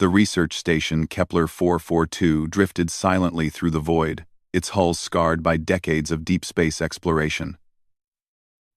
The research station Kepler 442 drifted silently through the void, its hull scarred by decades of deep space exploration.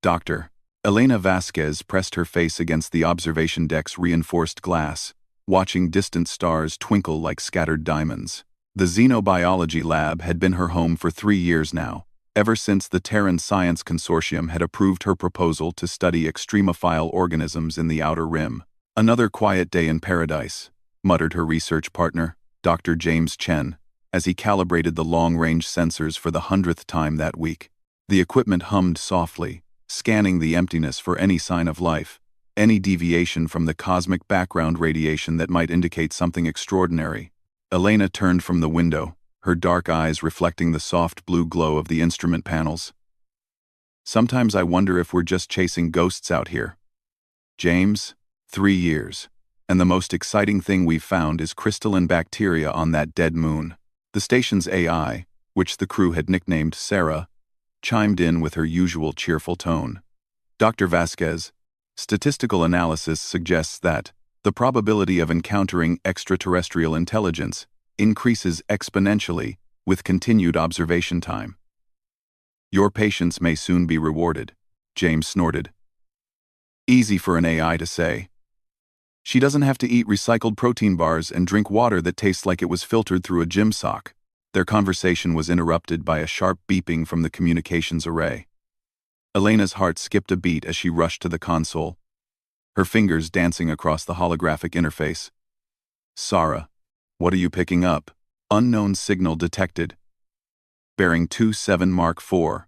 Dr. Elena Vasquez pressed her face against the observation deck's reinforced glass, watching distant stars twinkle like scattered diamonds. The Xenobiology Lab had been her home for 3 years now, ever since the Terran Science Consortium had approved her proposal to study extremophile organisms in the Outer Rim. "Another quiet day in paradise," muttered her research partner, Dr. James Chen, as he calibrated the long-range sensors for the 100th time that week. The equipment hummed softly, scanning the emptiness for any sign of life, any deviation from the cosmic background radiation that might indicate something extraordinary. Elena turned from the window, her dark eyes reflecting the soft blue glow of the instrument panels. "Sometimes I wonder if we're just chasing ghosts out here. James, 3 years. And the most exciting thing we've found is crystalline bacteria on that dead moon." The station's AI, which the crew had nicknamed Sarah, chimed in with her usual cheerful tone. "Dr. Vasquez, statistical analysis suggests that the probability of encountering extraterrestrial intelligence increases exponentially with continued observation time. Your patience may soon be rewarded," James snorted. Easy for an AI to say. She doesn't have to eat recycled protein bars and drink water that tastes like it was filtered through a gym sock. Their conversation was interrupted by a sharp beeping from the communications array. Elena's heart skipped a beat as she rushed to the console, her fingers dancing across the holographic interface. "Sarah, what are you picking up?" "Unknown signal detected. Bearing 27 Mark IV.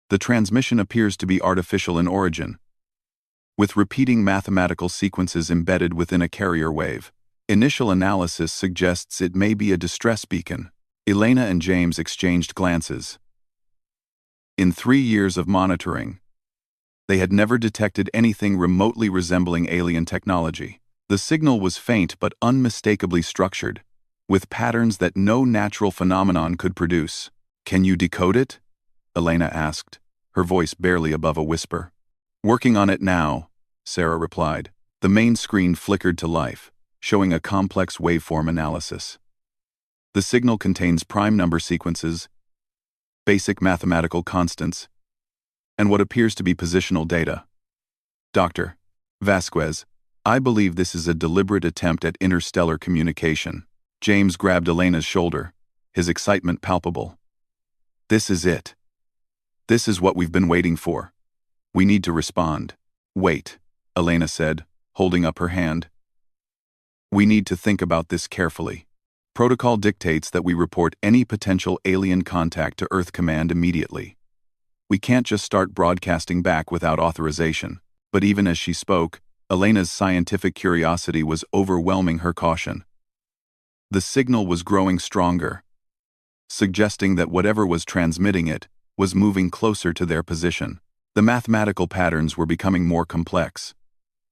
The transmission appears to be artificial in origin, with repeating mathematical sequences embedded within a carrier wave. Initial analysis suggests it may be a distress beacon." Elena and James exchanged glances. In 3 years of monitoring, they had never detected anything remotely resembling alien technology. The signal was faint but unmistakably structured, with patterns that no natural phenomenon could produce. "Can you decode it?" Elena asked, her voice barely above a whisper. "Working on it now," Sarah replied. The main screen flickered to life, showing a complex waveform analysis. The signal contains prime number sequences, basic mathematical constants, and what appears to be positional data. "Dr. Vasquez, I believe this is a deliberate attempt at interstellar communication." James grabbed Elena's shoulder, his excitement palpable. "This is it. This is what we've been waiting for. We need to respond." "Wait," Elena said, holding up her hand. "We need to think about this carefully. Protocol dictates that we report any potential alien contact to Earth Command immediately. We can't just start broadcasting back without authorization." But even as she spoke, Elena's scientific curiosity was overwhelming her caution. The signal was growing stronger, suggesting that whatever was transmitting it was moving closer to their position. The mathematical patterns were becoming more complex,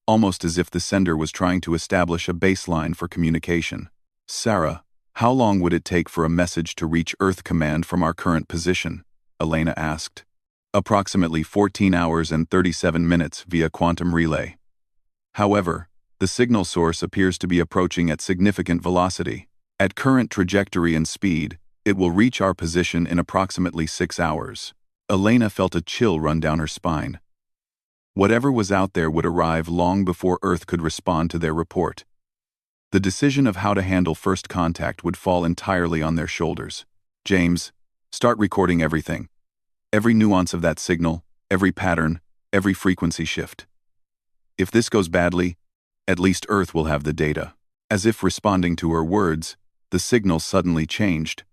almost as if the sender was trying to establish a baseline for communication. "Sarah, how long would it take for a message to reach Earth Command from our current position?" Elena asked. "Approximately 14 hours and 37 minutes via quantum relay. However, the signal source appears to be approaching at significant velocity. At current trajectory and speed, it will reach our position in approximately 6 hours." Elena felt a chill run down her spine. Whatever was out there would arrive long before Earth could respond to their report. The decision of how to handle first contact would fall entirely on their shoulders. "James, start recording everything. Every nuance of that signal, every pattern, every frequency shift. If this goes badly, at least Earth will have the data." As if responding to her words, the signal suddenly changed.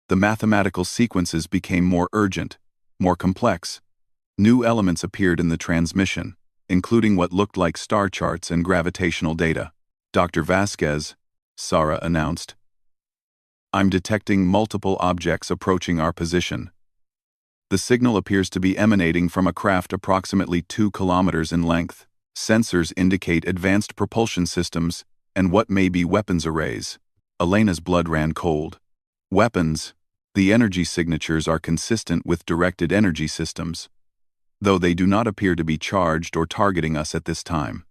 The mathematical sequences became more urgent, more complex. New elements appeared in the transmission, including what looked like star charts and gravitational data. "Dr. Vasquez," Sarah announced, "I'm detecting multiple objects approaching our position. The signal appears to be emanating from a craft approximately 2 kilometers in length. Sensors indicate advanced propulsion systems and what may be weapons arrays." Elena's blood ran cold. "Weapons? The energy signatures are consistent with directed energy systems, though they do not appear to be charged or targeting us at this time."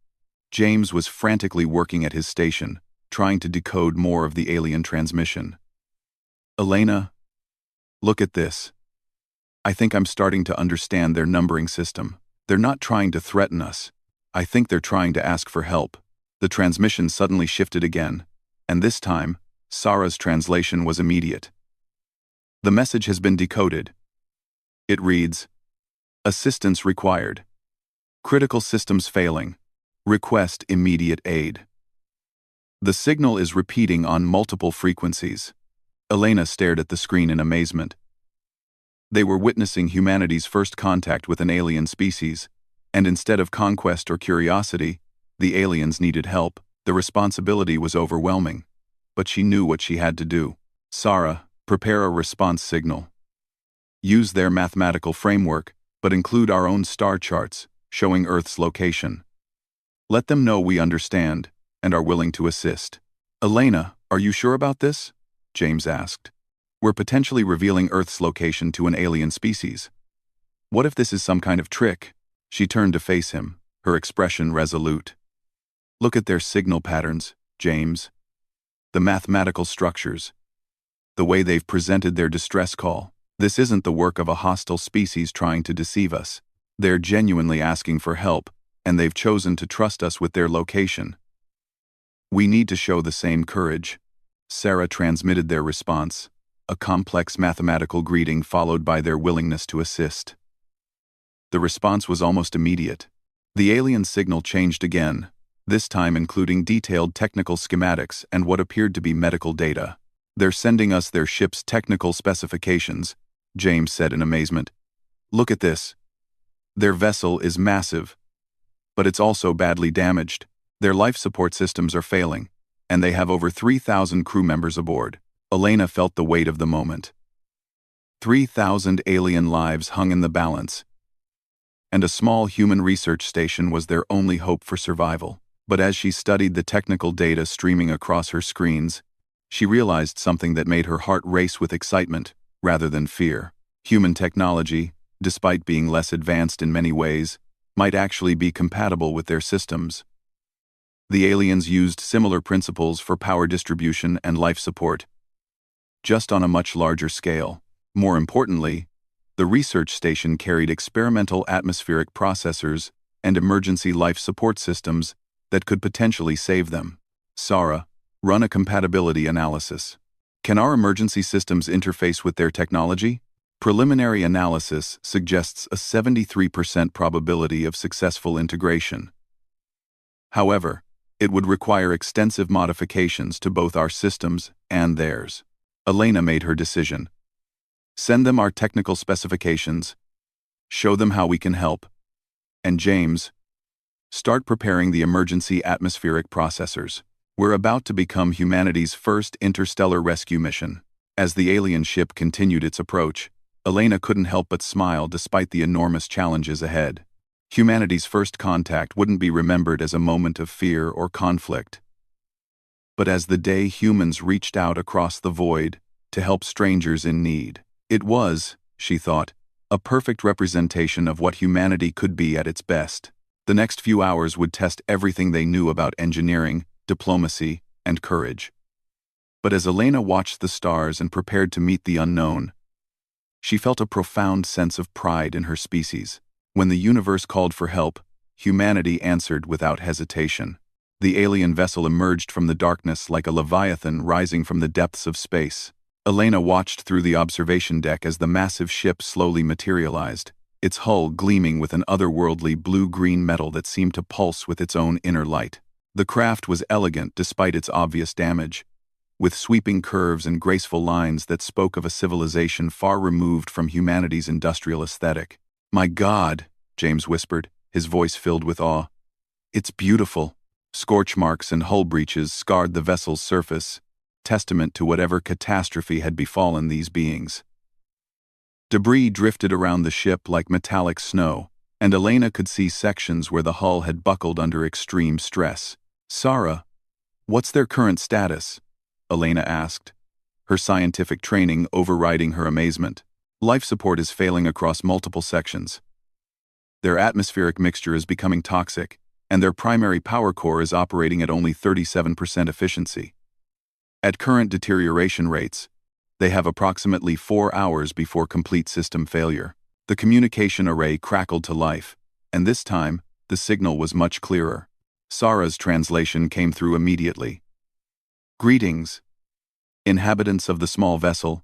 James was frantically working at his station, trying to decode more of the alien transmission. "Elena, look at this. I think I'm starting to understand their numbering system. They're not trying to threaten us. I think they're trying to ask for help." The transmission suddenly shifted again, and this time, Sarah's translation was immediate. "The message has been decoded." It reads, "Assistance required. Critical systems failing. Request immediate aid." The signal is repeating on multiple frequencies. Elena stared at the screen in amazement. They were witnessing humanity's first contact with an alien species, and instead of conquest or curiosity, the aliens needed help. The responsibility was overwhelming, but she knew what she had to do. "Sarah, prepare a response signal. Use their mathematical framework, but include our own star charts, showing Earth's location. Let them know we understand and are willing to assist." "Elena, are you sure about this?" James asked. "We're potentially revealing Earth's location to an alien species. What if this is some kind of trick?" She turned to face him, her expression resolute. "Look at their signal patterns, James. The mathematical structures. The way they've presented their distress call. This isn't the work of a hostile species trying to deceive us. They're genuinely asking for help, and they've chosen to trust us with their location. We need to show the same courage." Sarah transmitted their response, a complex mathematical greeting followed by their willingness to assist. The response was almost immediate. The alien signal changed again, this time including detailed technical schematics and what appeared to be medical data. "They're sending us their ship's technical specifications," James said in amazement. "Look at this. Their vessel is massive, but it's also badly damaged. Their life support systems are failing, and they have over 3,000 crew members aboard." Elena felt the weight of the moment. 3,000 alien lives hung in the balance, and a small human research station was their only hope for survival. But as she studied the technical data streaming across her screens, she realized something that made her heart race with excitement, rather than fear. Human technology, despite being less advanced in many ways, might actually be compatible with their systems. The aliens used similar principles for power distribution and life support, just on a much larger scale. More importantly, the research station carried experimental atmospheric processors and emergency life support systems that could potentially save them. "Sarah, run a compatibility analysis. Can our emergency systems interface with their technology?" Preliminary analysis suggests a 73% probability of successful integration. However, it would require extensive modifications to both our systems and theirs. Elena made her decision. "Send them our technical specifications. Show them how we can help. And James, start preparing the emergency atmospheric processors. We're about to become humanity's first interstellar rescue mission." As the alien ship continued its approach, Elena couldn't help but smile despite the enormous challenges ahead. Humanity's first contact wouldn't be remembered as a moment of fear or conflict, but as the day humans reached out across the void to help strangers in need. It was, she thought, a perfect representation of what humanity could be at its best. The next few hours would test everything they knew about engineering, diplomacy, and courage. But as Elena watched the stars and prepared to meet the unknown, she felt a profound sense of pride in her species. When the universe called for help, humanity answered without hesitation. The alien vessel emerged from the darkness like a leviathan rising from the depths of space. Elena watched through the observation deck as the massive ship slowly materialized, its hull gleaming with an otherworldly blue-green metal that seemed to pulse with its own inner light. The craft was elegant despite its obvious damage, with sweeping curves and graceful lines that spoke of a civilization far removed from humanity's industrial aesthetic. "My God," James whispered, his voice filled with awe. "It's beautiful." Scorch marks and hull breaches scarred the vessel's surface, testament to whatever catastrophe had befallen these beings. Debris drifted around the ship like metallic snow, and Elena could see sections where the hull had buckled under extreme stress. "Sarah, what's their current status?" Elena asked, her scientific training overriding her amazement. "Life support is failing across multiple sections. Their atmospheric mixture is becoming toxic, and their primary power core is operating at only 37% efficiency. At current deterioration rates, they have approximately 4 hours before complete system failure. The communication array crackled to life, and this time, the signal was much clearer. Sarah's translation came through immediately. Greetings, inhabitants of the small vessel.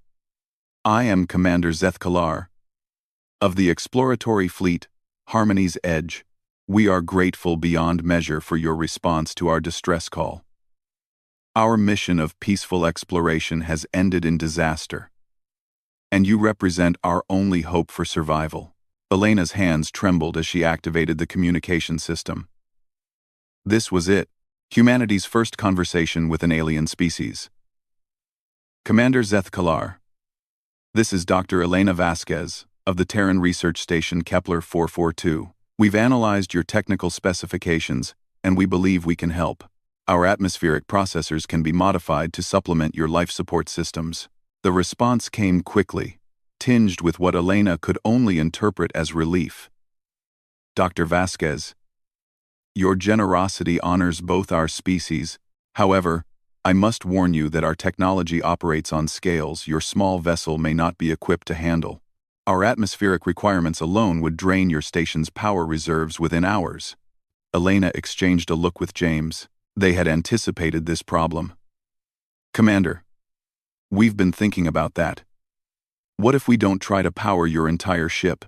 I am Commander Zethkalar. Of the exploratory fleet, Harmony's Edge, we are grateful beyond measure for your response to our distress call. Our mission of peaceful exploration has ended in disaster, and you represent our only hope for survival. Elena's hands trembled as she activated the communication system. This was it, humanity's first conversation with an alien species. Commander Zethkalar, this is Dr. Elena Vasquez, of the Terran Research Station Kepler 442. We've analyzed your technical specifications, and we believe we can help. Our atmospheric processors can be modified to supplement your life support systems. The response came quickly, tinged with what Elena could only interpret as relief. Dr. Vasquez, your generosity honors both our species. However, I must warn you that our technology operates on scales your small vessel may not be equipped to handle. Our atmospheric requirements alone would drain your station's power reserves within hours. Elena exchanged a look with James. They had anticipated this problem. Commander, we've been thinking about that. What if we don't try to power your entire ship?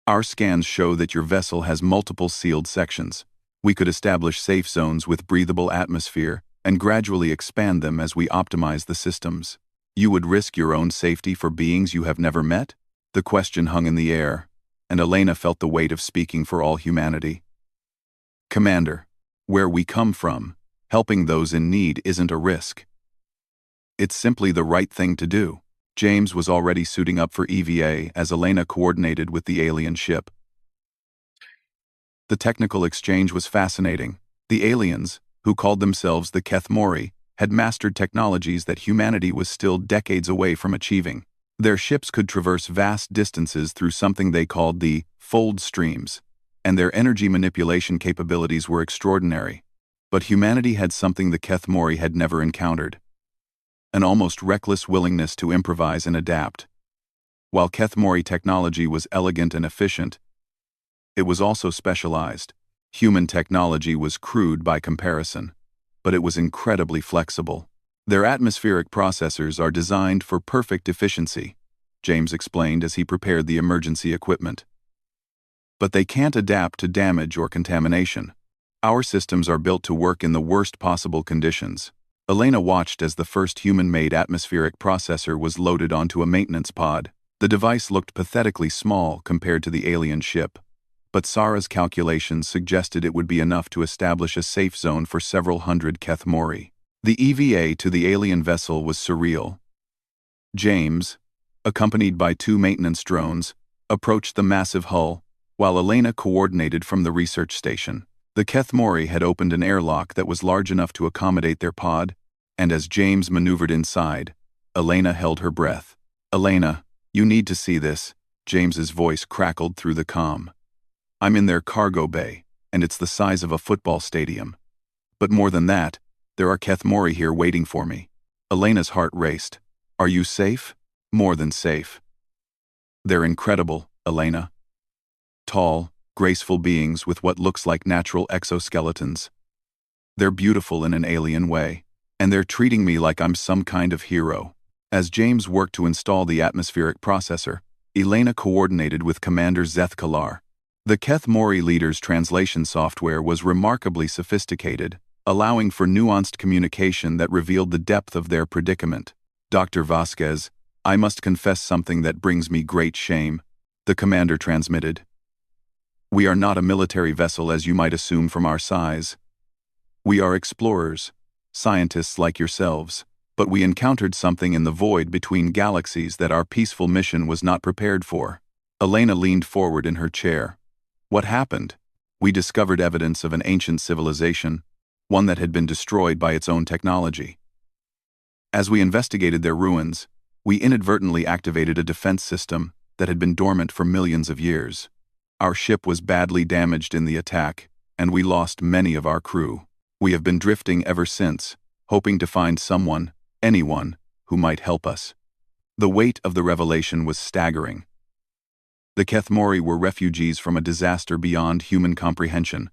Our scans show that your vessel has multiple sealed sections. We could establish safe zones with breathable atmosphere and gradually expand them as we optimize the systems. You would risk your own safety for beings you have never met? The question hung in the air, and Elena felt the weight of speaking for all humanity. Commander, where we come from, helping those in need isn't a risk. It's simply the right thing to do. James was already suiting up for EVA as Elena coordinated with the alien ship. The technical exchange was fascinating. The aliens, who called themselves the Kethmori, had mastered technologies that humanity was still decades away from achieving. Their ships could traverse vast distances through something they called the fold streams, and their energy manipulation capabilities were extraordinary. But humanity had something the Kethmori had never encountered: an almost reckless willingness to improvise and adapt. While Kethmori technology was elegant and efficient, it was also specialized. Human technology was crude by comparison, but it was incredibly flexible. Their atmospheric processors are designed for perfect efficiency, James explained as he prepared the emergency equipment. But they can't adapt to damage or contamination. Our systems are built to work in the worst possible conditions. Elena watched as the first human-made atmospheric processor was loaded onto a maintenance pod. The device looked pathetically small compared to the alien ship, but Sarah's calculations suggested it would be enough to establish a safe zone for several hundred Kethmori. The EVA to the alien vessel was surreal. James, accompanied by 2 maintenance drones, approached the massive hull, while Elena coordinated from the research station. The Kethmori had opened an airlock that was large enough to accommodate their pod, and as James maneuvered inside, Elena held her breath. Elena, you need to see this, James's voice crackled through the comm. I'm in their cargo bay, and it's the size of a football stadium. But more than that, there are Kethmori here waiting for me. Elena's heart raced. Are you safe? More than safe. They're incredible, Elena. Tall, graceful beings with what looks like natural exoskeletons. They're beautiful in an alien way, and they're treating me like I'm some kind of hero. As James worked to install the atmospheric processor, Elena coordinated with Commander Zethkalar. The Kethmori leader's translation software was remarkably sophisticated, allowing for nuanced communication that revealed the depth of their predicament. Dr. Vasquez, I must confess something that brings me great shame, the commander transmitted. We are not a military vessel as you might assume from our size. We are explorers, scientists like yourselves, but we encountered something in the void between galaxies that our peaceful mission was not prepared for. Elena leaned forward in her chair. What happened? We discovered evidence of an ancient civilization, one that had been destroyed by its own technology. As we investigated their ruins, we inadvertently activated a defense system that had been dormant for millions of years. Our ship was badly damaged in the attack, and we lost many of our crew. We have been drifting ever since, hoping to find someone, anyone, who might help us." The weight of the revelation was staggering. The Kethmori were refugees from a disaster beyond human comprehension.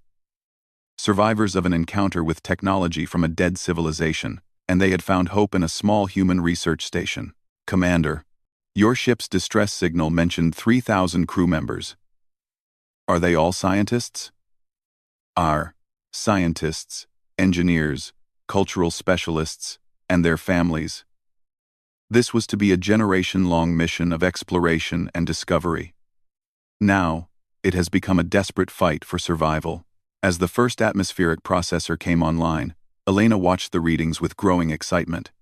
Survivors of an encounter with technology from a dead civilization, and they had found hope in a small human research station. "Commander, your ship's distress signal mentioned 3,000 crew members. Are they all scientists?" "Are scientists, engineers, cultural specialists, and their families." This was to be a generation-long mission of exploration and discovery. Now, it has become a desperate fight for survival. As the first atmospheric processor came online, Elena watched the readings with growing excitement.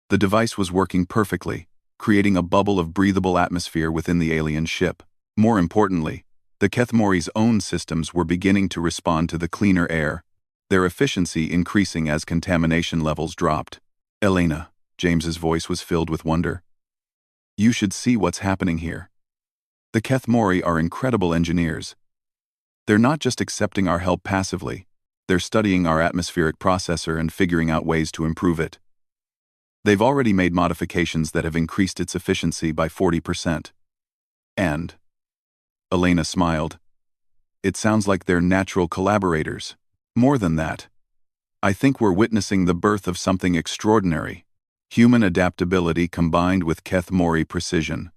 The device was working perfectly, creating a bubble of breathable atmosphere within the alien ship. More importantly, the Kethmori's own systems were beginning to respond to the cleaner air, their efficiency increasing as contamination levels dropped. "Elena," James's voice was filled with wonder. "You should see what's happening here. The Kethmori are incredible engineers. They're not just accepting our help passively, they're studying our atmospheric processor and figuring out ways to improve it. They've already made modifications that have increased its efficiency by 40%. And," Elena smiled, "it sounds like they're natural collaborators. More than that, I think we're witnessing the birth of something extraordinary. Human adaptability combined with Kethmori precision.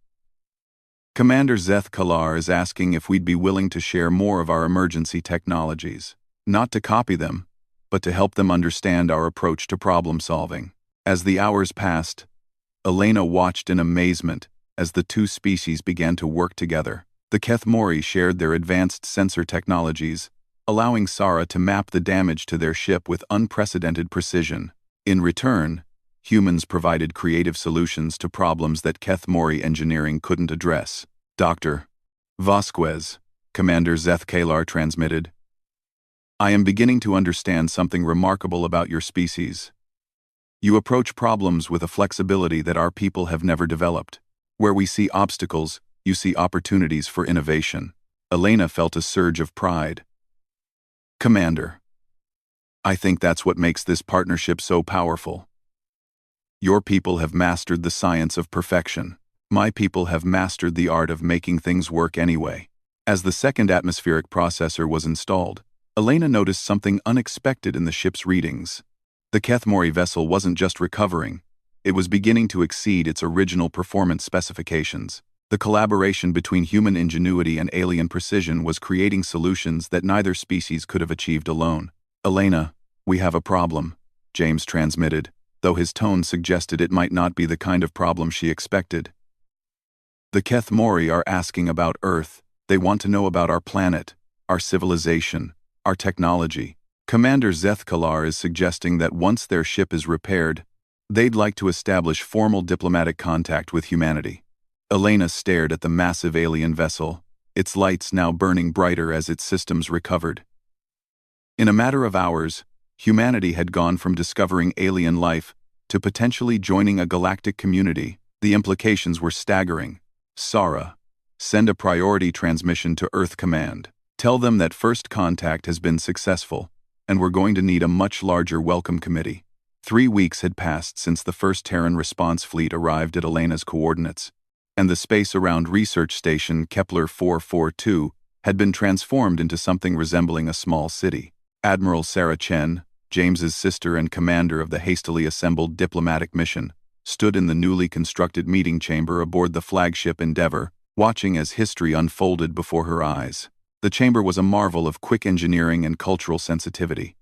Commander Zeth Kalar is asking if we'd be willing to share more of our emergency technologies. Not to copy them, but to help them understand our approach to problem solving." As the hours passed, Elena watched in amazement as the two species began to work together. The Kethmori shared their advanced sensor technologies, allowing Sara to map the damage to their ship with unprecedented precision. In return, humans provided creative solutions to problems that Kethmori engineering couldn't address. "Dr. Vasquez," Commander Zeth Kalar transmitted, "I am beginning to understand something remarkable about your species. You approach problems with a flexibility that our people have never developed. Where we see obstacles, you see opportunities for innovation." Elena felt a surge of pride. "Commander, I think that's what makes this partnership so powerful. Your people have mastered the science of perfection. My people have mastered the art of making things work anyway." As the second atmospheric processor was installed, Elena noticed something unexpected in the ship's readings. The Kethmori vessel wasn't just recovering, it was beginning to exceed its original performance specifications. The collaboration between human ingenuity and alien precision was creating solutions that neither species could have achieved alone. "Elena, we have a problem," James transmitted, though his tone suggested it might not be the kind of problem she expected. "The Kethmori are asking about Earth. They want to know about our planet, our civilization, our technology. Commander Zeth Kalar is suggesting that once their ship is repaired, they'd like to establish formal diplomatic contact with humanity." Elena stared at the massive alien vessel, its lights now burning brighter as its systems recovered. In a matter of hours, humanity had gone from discovering alien life to potentially joining a galactic community. The implications were staggering. "Sara, send a priority transmission to Earth Command. Tell them that first contact has been successful, and we're going to need a much larger welcome committee." 3 weeks had passed since the first Terran response fleet arrived at Elena's coordinates, and the space around research station Kepler 442 had been transformed into something resembling a small city. Admiral Sarah Chen, James's sister and commander of the hastily assembled diplomatic mission, stood in the newly constructed meeting chamber aboard the flagship Endeavour, watching as history unfolded before her eyes. The chamber was a marvel of quick engineering and cultural sensitivity.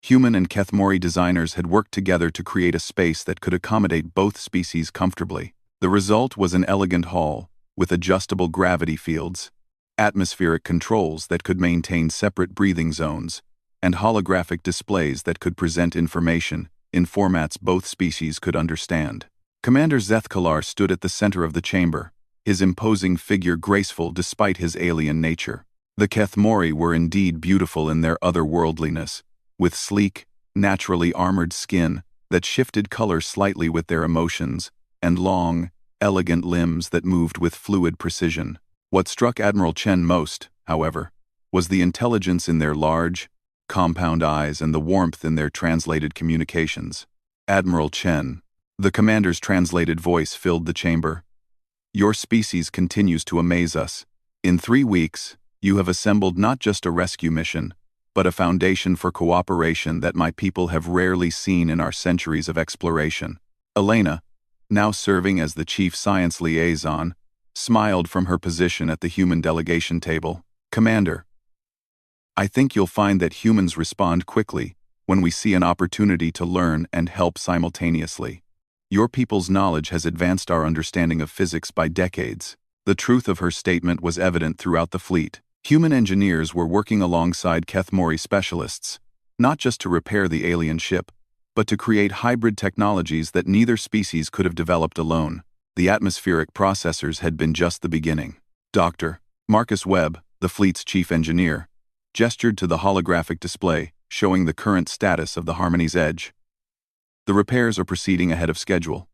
Human and Kethmori designers had worked together to create a space that could accommodate both species comfortably. The result was an elegant hall, with adjustable gravity fields, atmospheric controls that could maintain separate breathing zones, and holographic displays that could present information in formats both species could understand. Commander Zeth Kalar stood at the center of the chamber, his imposing figure graceful despite his alien nature. The Kethmori were indeed beautiful in their otherworldliness, with sleek, naturally armored skin that shifted color slightly with their emotions, and long, elegant limbs that moved with fluid precision. What struck Admiral Chen most, however, was the intelligence in their large, compound eyes and the warmth in their translated communications. Admiral Chen, the commander's translated voice filled the chamber. Your species continues to amaze us. In 3 weeks, you have assembled not just a rescue mission, but a foundation for cooperation that my people have rarely seen in our centuries of exploration. Elena, now serving as the chief science liaison, smiled from her position at the human delegation table. Commander, I think you'll find that humans respond quickly when we see an opportunity to learn and help simultaneously. Your people's knowledge has advanced our understanding of physics by decades. The truth of her statement was evident throughout the fleet. Human engineers were working alongside Kethmori specialists, not just to repair the alien ship, but to create hybrid technologies that neither species could have developed alone. The atmospheric processors had been just the beginning. Dr. Marcus Webb, the fleet's chief engineer, gestured to the holographic display, showing the current status of the Harmony's Edge. The repairs are proceeding ahead of schedule.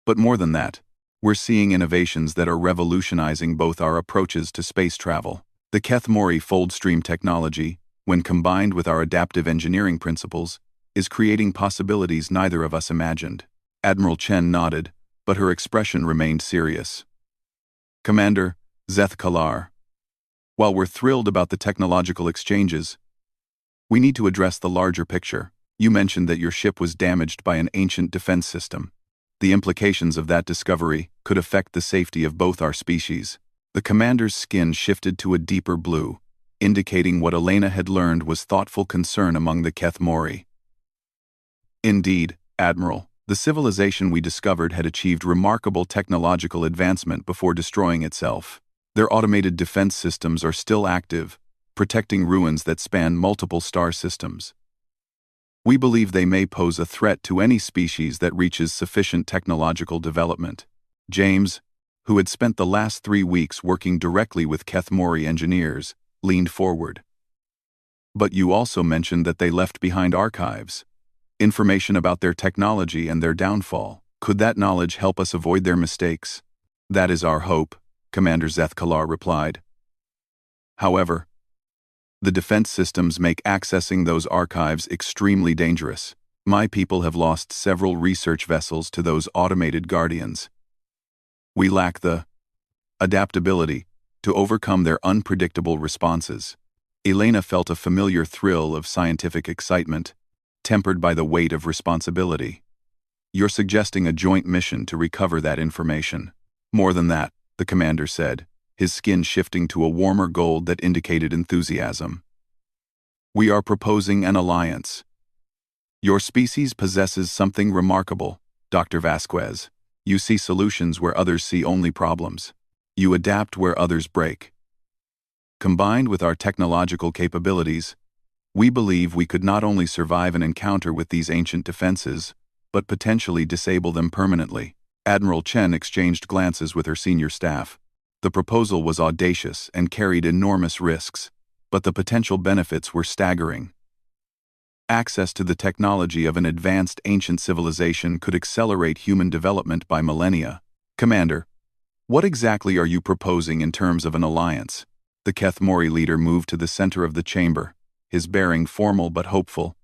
But more than that, we're seeing innovations that are revolutionizing both our approaches to space travel. The Kethmori fold-stream technology, when combined with our adaptive engineering principles, is creating possibilities neither of us imagined. Admiral Chen nodded, but her expression remained serious. Commander Zeth Kalar, while we're thrilled about the technological exchanges, we need to address the larger picture. You mentioned that your ship was damaged by an ancient defense system. The implications of that discovery could affect the safety of both our species. The commander's skin shifted to a deeper blue, indicating what Elena had learned was thoughtful concern among the Kethmori. Indeed, Admiral, the civilization we discovered had achieved remarkable technological advancement before destroying itself. Their automated defense systems are still active, protecting ruins that span multiple star systems. We believe they may pose a threat to any species that reaches sufficient technological development. James, who had spent the last 3 weeks working directly with Kethmori engineers, leaned forward. But you also mentioned that they left behind archives, information about their technology and their downfall. Could that knowledge help us avoid their mistakes? That is our hope, Commander Zeth Kalar replied. However, the defense systems make accessing those archives extremely dangerous. My people have lost several research vessels to those automated guardians. We lack the adaptability to overcome their unpredictable responses. Elena felt a familiar thrill of scientific excitement, tempered by the weight of responsibility. You're suggesting a joint mission to recover that information. More than that, the commander said, his skin shifting to a warmer gold that indicated enthusiasm. We are proposing an alliance. Your species possesses something remarkable, Dr. Vasquez. You see solutions where others see only problems. You adapt where others break. Combined with our technological capabilities, we believe we could not only survive an encounter with these ancient defenses, but potentially disable them permanently. Admiral Chen exchanged glances with her senior staff. The proposal was audacious and carried enormous risks, but the potential benefits were staggering. Access to the technology of an advanced ancient civilization could accelerate human development by millennia. Commander, what exactly are you proposing in terms of an alliance? The Kethmori leader moved to the center of the chamber, his bearing formal but hopeful.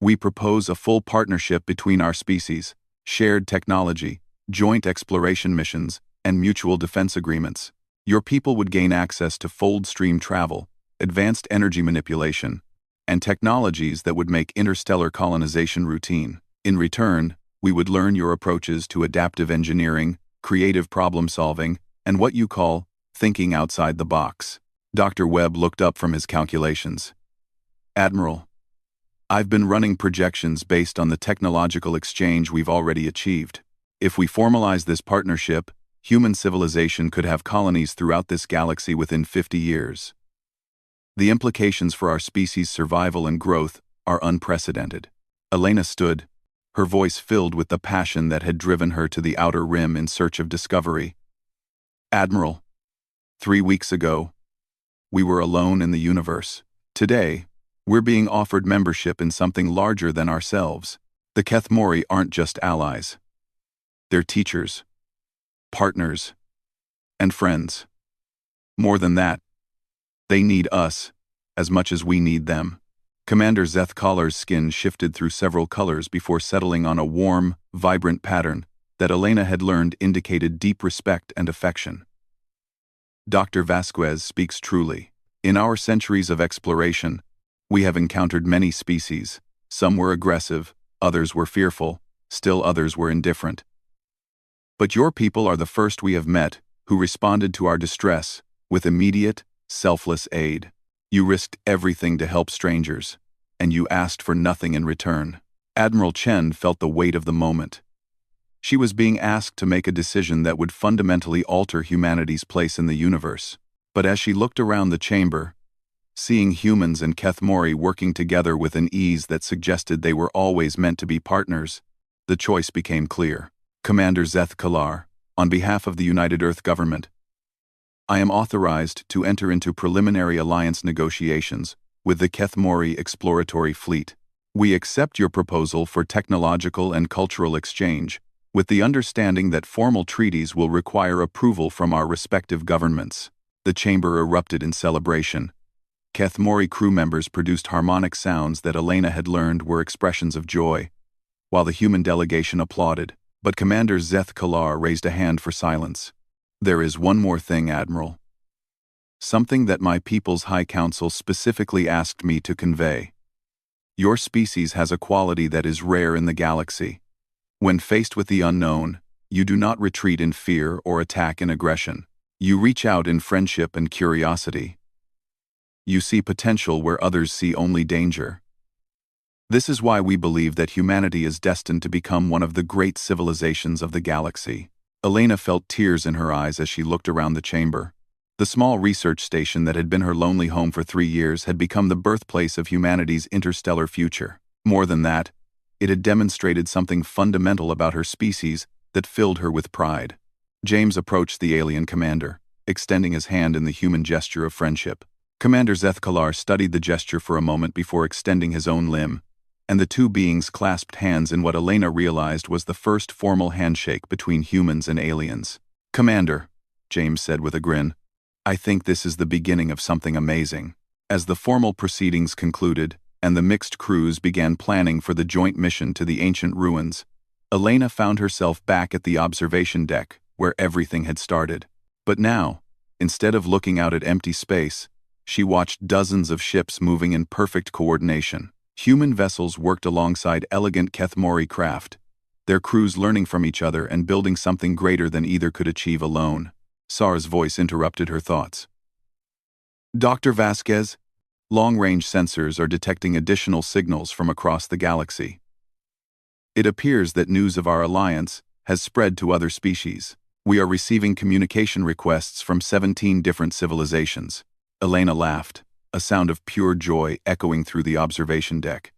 We propose a full partnership between our species, shared technology, joint exploration missions, and mutual defense agreements. Your people would gain access to fold-stream travel, advanced energy manipulation, and technologies that would make interstellar colonization routine. In return, we would learn your approaches to adaptive engineering, creative problem-solving, and what you call thinking outside the box. Dr. Webb looked up from his calculations. Admiral, I've been running projections based on the technological exchange we've already achieved. If we formalize this partnership, human civilization could have colonies throughout this galaxy within 50 years. The implications for our species' survival and growth are unprecedented. Elena stood, her voice filled with the passion that had driven her to the outer rim in search of discovery. Admiral, 3 weeks ago, we were alone in the universe. Today, we're being offered membership in something larger than ourselves. The Kethmori aren't just allies. They're teachers, partners, and friends. More than that, They need us, as much as we need them. Commander Zeth Collar's skin shifted through several colors before settling on a warm, vibrant pattern that Elena had learned indicated deep respect and affection. Dr. Vasquez speaks truly. In our centuries of exploration, we have encountered many species. Some were aggressive, others were fearful, still others were indifferent. But your people are the first we have met who responded to our distress with immediate, selfless aid. You risked everything to help strangers, and you asked for nothing in return. Admiral Chen felt the weight of the moment. She was being asked to make a decision that would fundamentally alter humanity's place in the universe. But as she looked around the chamber, seeing humans and Kethmori working together with an ease that suggested they were always meant to be partners, the choice became clear. Commander Zeth Collar, on behalf of the United Earth Government, I am authorized to enter into preliminary alliance negotiations with the Kethmori exploratory fleet. We accept your proposal for technological and cultural exchange, with the understanding that formal treaties will require approval from our respective governments. The chamber erupted in celebration. Kethmori crew members produced harmonic sounds that Elena had learned were expressions of joy, while the human delegation applauded. But Commander Zeth Collar raised a hand for silence. There is one more thing, Admiral. Something that my people's High Council specifically asked me to convey. Your species has a quality that is rare in the galaxy. When faced with the unknown, you do not retreat in fear or attack in aggression. You reach out in friendship and curiosity. You see potential where others see only danger. This is why we believe that humanity is destined to become one of the great civilizations of the galaxy. Elena felt tears in her eyes as she looked around the chamber. The small research station that had been her lonely home for 3 years had become the birthplace of humanity's interstellar future. More than that, it had demonstrated something fundamental about her species that filled her with pride. James approached the alien commander, extending his hand in the human gesture of friendship. Commander Zeth Collar studied the gesture for a moment before extending his own limb, and the two beings clasped hands in what Elena realized was the first formal handshake between humans and aliens. Commander, James said with a grin, I think this is the beginning of something amazing. As the formal proceedings concluded, and the mixed crews began planning for the joint mission to the ancient ruins, Elena found herself back at the observation deck, where everything had started. But now, instead of looking out at empty space, she watched dozens of ships moving in perfect coordination. Human vessels worked alongside elegant Kethmori craft, their crews learning from each other and building something greater than either could achieve alone. Sarah's voice interrupted her thoughts. Dr. Vasquez, long-range sensors are detecting additional signals from across the galaxy. It appears that news of our alliance has spread to other species. We are receiving communication requests from 17 different civilizations. Elena laughed, a sound of pure joy echoing through the observation deck.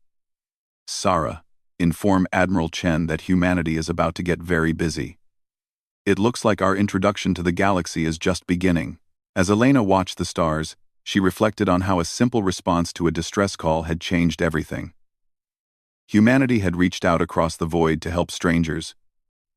Sarah, inform Admiral Chen that humanity is about to get very busy. It looks like our introduction to the galaxy is just beginning. As Elena watched the stars, she reflected on how a simple response to a distress call had changed everything. Humanity had reached out across the void to help strangers,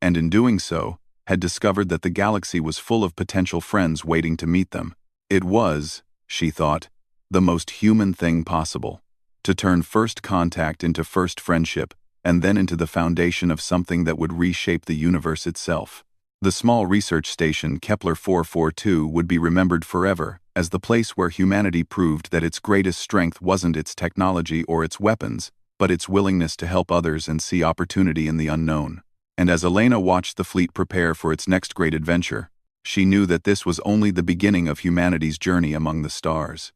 and in doing so, had discovered that the galaxy was full of potential friends waiting to meet them. It was, she thought, the most human thing possible, to turn first contact into first friendship, and then into the foundation of something that would reshape the universe itself. The small research station Kepler 442 would be remembered forever as the place where humanity proved that its greatest strength wasn't its technology or its weapons, but its willingness to help others and see opportunity in the unknown. And as Elena watched the fleet prepare for its next great adventure, she knew that this was only the beginning of humanity's journey among the stars.